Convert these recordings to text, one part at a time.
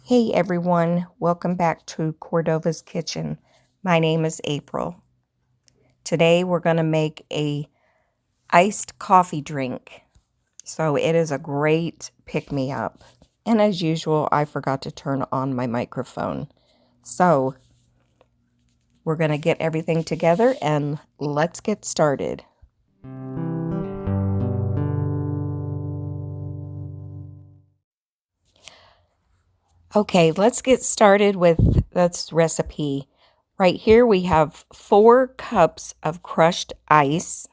Hey everyone, welcome back to Cordova's Kitchen. My name is April. Today we're going to make a iced coffee drink. So it is a great pick-me-up. And as usual, I forgot to turn on my microphone. So we're going to get everything together and let's get started. Okay, let's get started with this recipe. Right here we have 4 cups of crushed ice.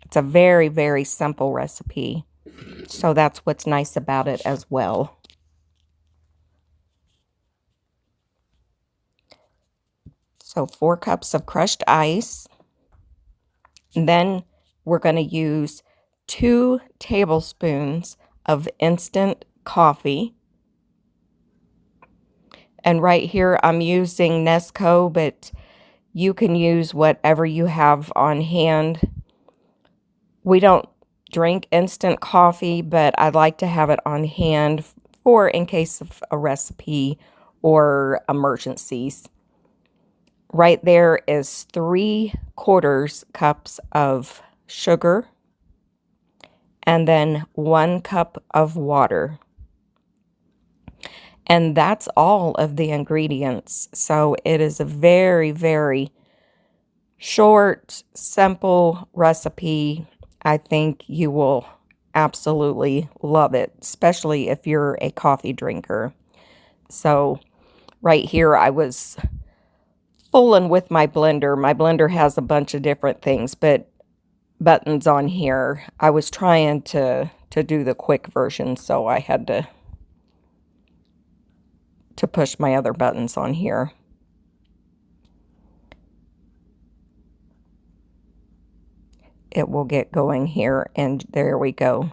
It's a very, very simple recipe. So that's what's nice about it as well. So 4 cups of crushed ice. And then we're going to use 2 tablespoons of instant coffee. And right here I'm using Nesco, but you can use whatever you have on hand. We don't drink instant coffee, but I'd like to have it on hand for in case of a recipe or emergencies. Right there is 3/4 cups of sugar and then 1 cup of water. And that's all of the ingredients. So it is a very, very short, simple recipe. I think you will absolutely love it, especially if you're a coffee drinker. So right here I was fooling with my blender. My blender has a bunch of different things, but buttons on here. I was trying to do the quick version, so I had to push my other buttons on here. It will get going here, and there we go.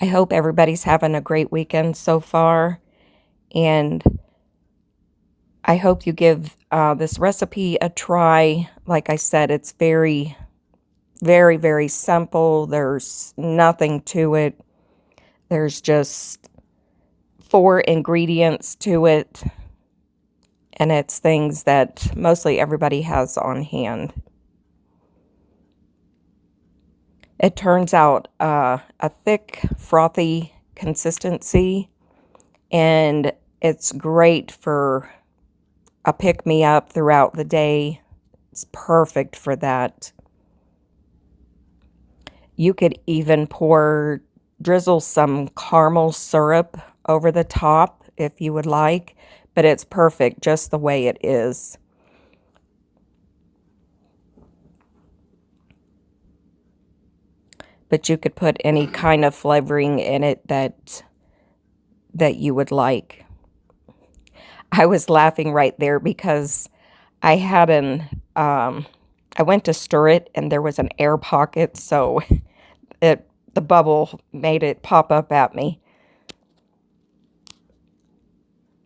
I hope everybody's having a great weekend so far, and I hope you give this recipe a try. Like I said, it's very, very, very simple. There's nothing to it. There's just 4 ingredients to it, and it's things that mostly everybody has on hand. It turns out a thick, frothy consistency, and it's great for a pick-me-up throughout the day. It's perfect for that. You could even drizzle some caramel syrup over the top if you would like, but it's perfect just the way it is. But you could put any kind of flavoring in it that you would like. I was laughing right there because I had I went to stir it and there was an air pocket, so the bubble made it pop up at me.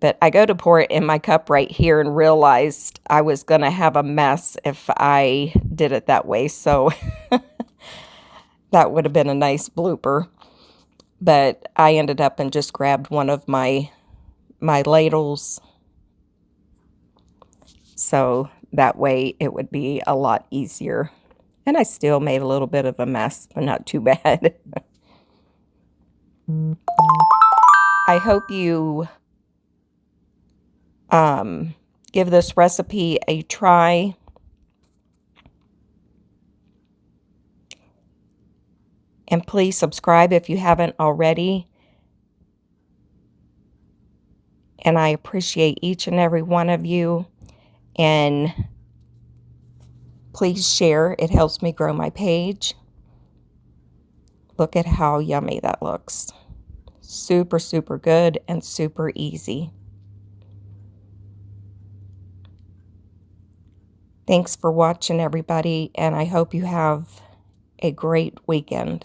But I go to pour it in my cup right here and realized I was going to have a mess if I did it that way, so that would have been a nice blooper. But I ended up and just grabbed one of my ladles, so that way it would be a lot easier. And I still made a little bit of a mess, but not too bad. I hope you give this recipe a try. And please subscribe if you haven't already. And I appreciate each and every one of you. And please share. It helps me grow my page. Look at how yummy that looks. Super, super good and super easy. Thanks for watching, everybody, and I hope you have a great weekend.